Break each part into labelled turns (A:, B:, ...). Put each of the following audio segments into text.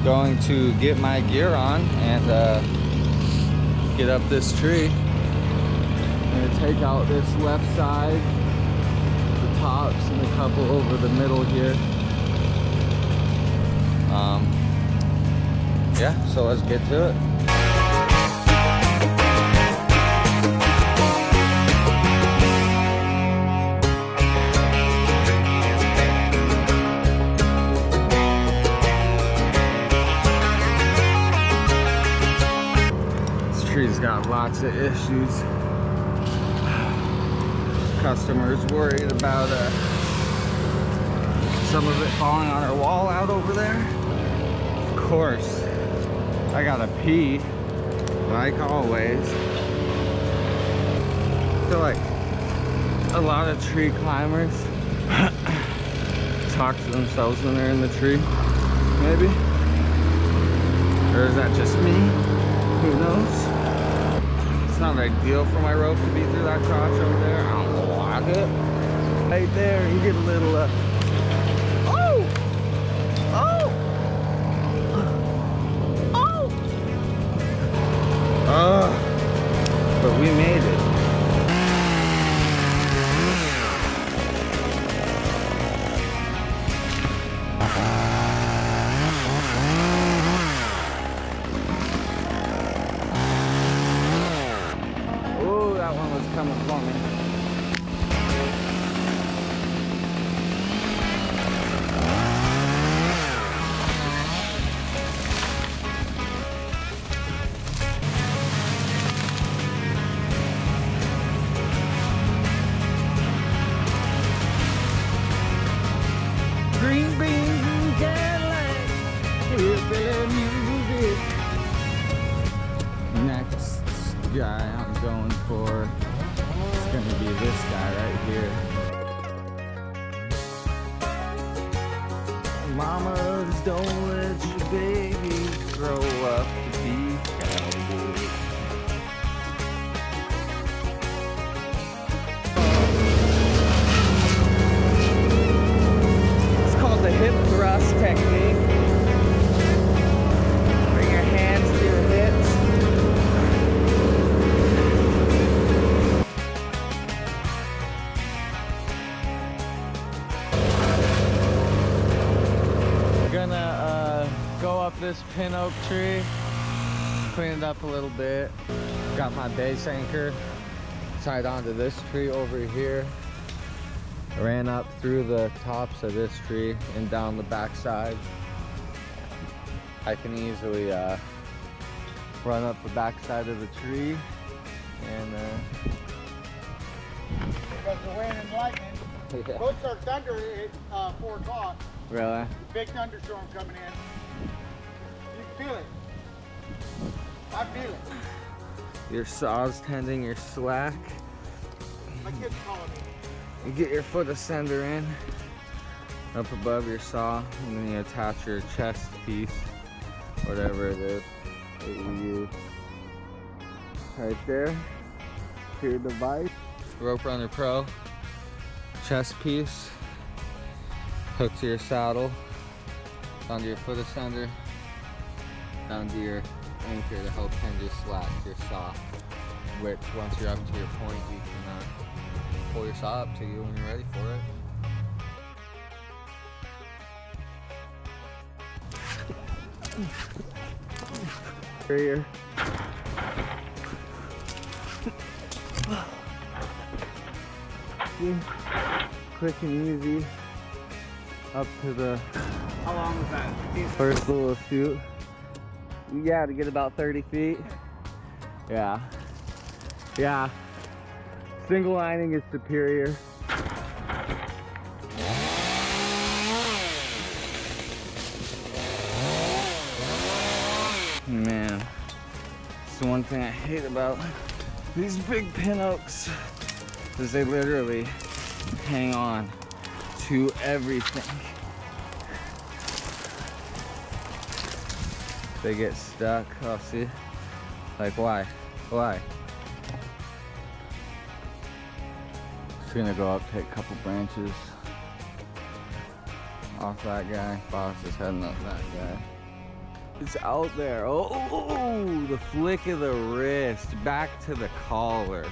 A: going to get my gear on and get up this tree. I'm gonna take out this left side, the tops, and a couple over the middle here. Yeah, so let's get to it. This tree's got lots of issues. Customers worried about some of it falling on our wall out over there. Of course, I gotta pee, like always. I feel like a lot of tree climbers talk to themselves when they're in the tree, maybe. Or is that just me? Who knows? It's not ideal for my rope to be through that crotch over there. I don't like it. Right there, you get a little, oh! Oh! Oh! But we made it. Oh, that one was coming for me. Green beans and Cadillac, hillbilly music. Next guy I'm going for is gonna be this guy right here. Mamas, don't let your baby grow up to be cowboy. The hip thrust technique. Bring your hands to your hips. We're gonna go up this pin oak tree, clean it up a little bit. Got my base anchor tied onto this tree over here. Ran up through the tops of this tree and down the backside. I can easily run up the backside of the tree and
B: because the wind and lightning.
A: yeah.
B: Both start thunder at 4 o'clock.
A: Really?
B: Big thunderstorm coming in. You can feel it. I feel it.
A: Your saw's tending your slack.
B: My kids calling me.
A: You get your foot ascender in up above your saw, and then you attach your chest piece, whatever it is that you use, right there to your device. Rope Runner Pro chest piece hooked to your saddle, onto your foot ascender, down to your anchor to help tend your slack, your saw, which once you're up to your point, you can pull your saw up to you when you're ready for it. Here. Quick and easy up to the
B: How long was that?
A: first little chute. Yeah, to get about 30 feet. Yeah. Yeah. Single lining is superior. Man, it's the one thing I hate about these big pin oaks is they literally hang on to everything. They get stuck. Oh, see? Like, why? Why? Just gonna go up, take a couple branches off that guy. Boss is heading up that guy. is out there. Oh, the flick of the wrist, back to the collar.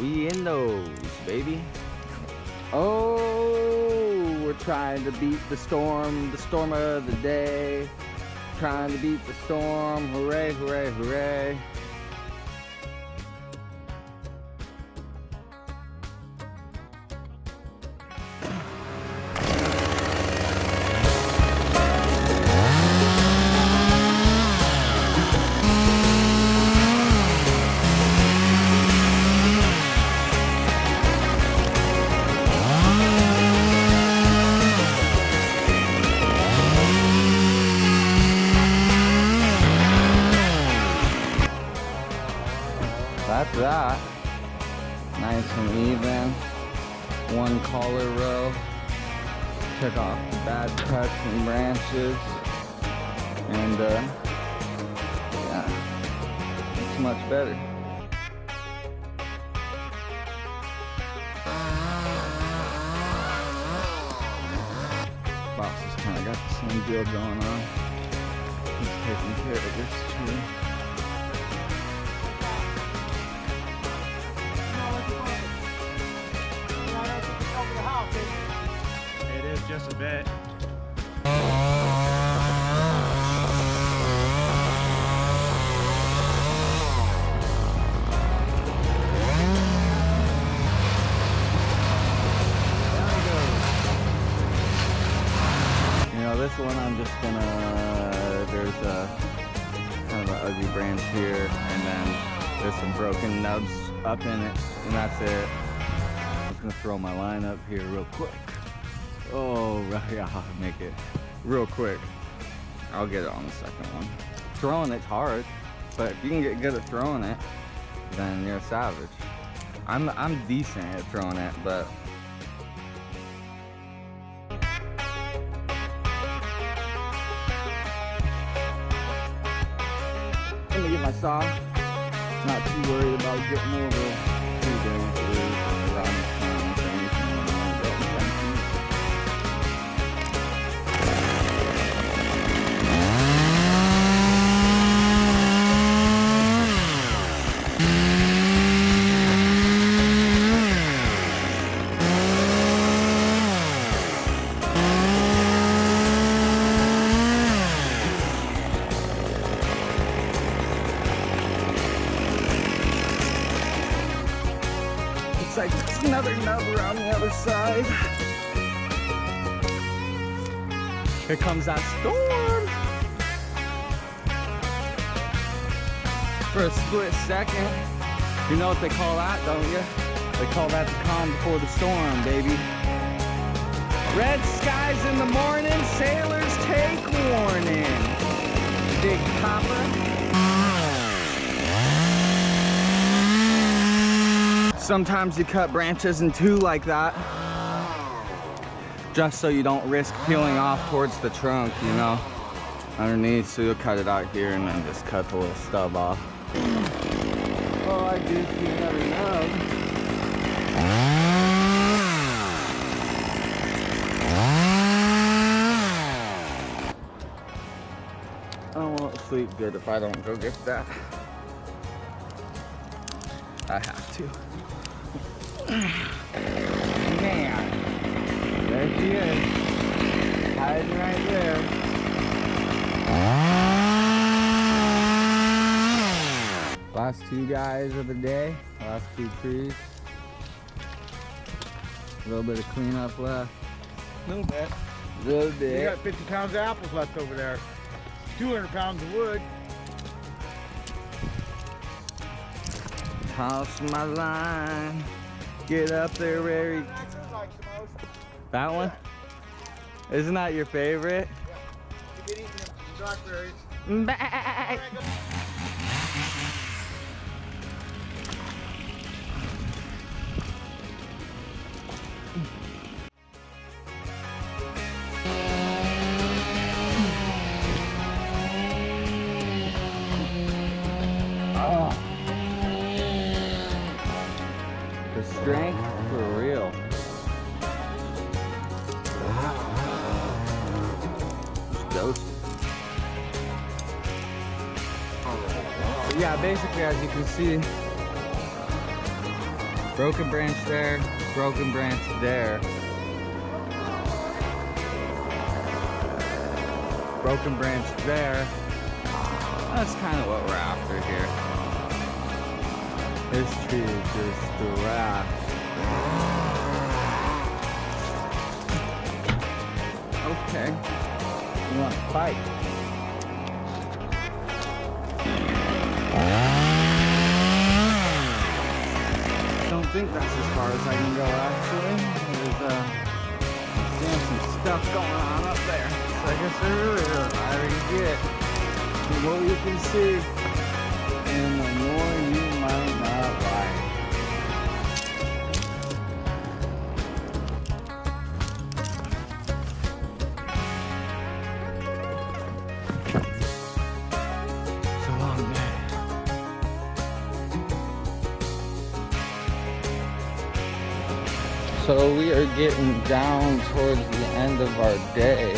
A: We in those, baby. Oh, we're trying to beat the storm of the day. Trying to beat the storm, hooray, hooray, hooray. That's that. Nice and even. One collar row. Took off the bad cuts and branches. And yeah, it's much better. Boss has kind of got the same deal going on. He's taking care of this too.
B: It is just a bit.
A: You know, this one I'm just gonna, there's a kind of an ugly branch here, and then there's some broken nubs up in it, and that's it. I'm just gonna throw my line up here real quick. Oh, yeah, I'll make it real quick. I'll get it on the second one. Throwing it's hard, but if you can get good at throwing it, then you're a savage. I'm decent at throwing it, but let me get my saw. Not too worried about getting over too dangerous around the corner or anything. Looks like there's another nub around the other side. Here comes that storm. For a split second. You know what they call that, don't you? They call that the calm before the storm, baby. Red skies in the morning, sailors take warning. Big Papa. Sometimes you cut branches in two like that, just so you don't risk peeling off towards the trunk, you know, underneath. So you'll cut it out here and then just cut the little stub off. Oh, I do see another nub. I won't sleep good if I don't go get that. I have to. Man, there she is, hiding right there. Last two guys of the day, last two trees. A little bit of cleanup left.
B: A little bit.
A: A little
B: You
A: bit.
B: got 50 pounds of apples left over there. 200 pounds of wood.
A: Toss my line. Get up there, Rary. That one? Isn't that your favorite?
B: You get eaten in blackberries.
A: Back. Oh. The strength for real. videos. But yeah, basically, as you can see, broken branch there, broken branch there, broken branch there. That's kind of what we're after here. This tree is just thrashed. Okay, you want to fight? Don't think that's as far as I can go, actually. There's some stuff going on up there. So I guess there really is higher you get. The more you can see, and the more you might not like. It's a long day. So we are getting down towards the end of our day.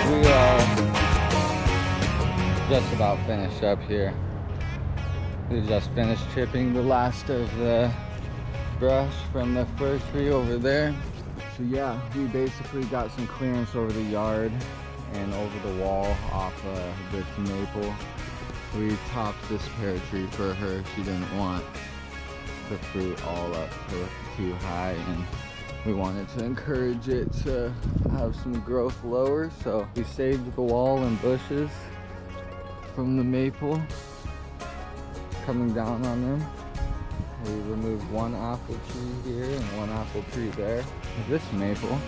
A: We are just about finished up here. We just finished chipping the last of the brush from the fir tree over there. So yeah, we basically got some clearance over the yard and over the wall off this maple. We topped this pear tree for her. She didn't want the fruit all up too high, and we wanted to encourage it to have some growth lower. So we saved the wall and bushes from the maple coming down on them. We removed one apple tree here and one apple tree there. This maple.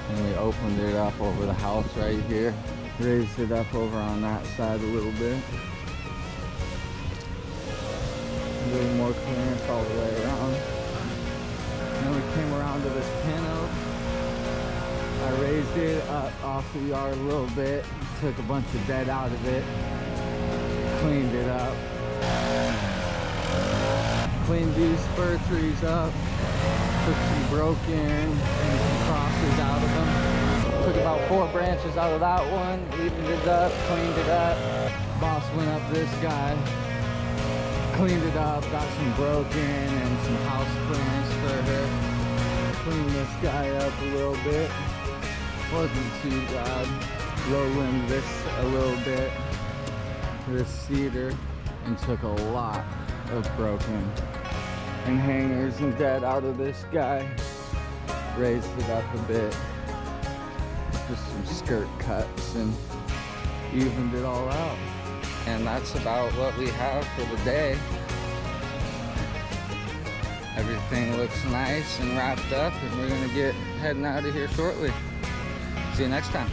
A: And we opened it up over the house right here. Raised it up over on that side a little bit. A little more clearance all the way around. And then we came around to this pin oak. I raised it up off the yard a little bit. Took a bunch of dead out of it. Cleaned it up. Cleaned these fir trees up, took some broken and some crosses out of them. Took about 4 branches out of that one, evened it up, cleaned it up. Boss went up this guy, cleaned it up, got some broken and some house clearance for her. Cleaned this guy up a little bit, wasn't too bad. Low limbed this a little bit, this cedar, and took a lot of broken and hangers and dead out of this guy. Raised it up a bit, just some skirt cuts, and evened it all out. And that's about what we have for the day. Everything looks nice and wrapped up, and we're gonna get heading out of here shortly. See you next time.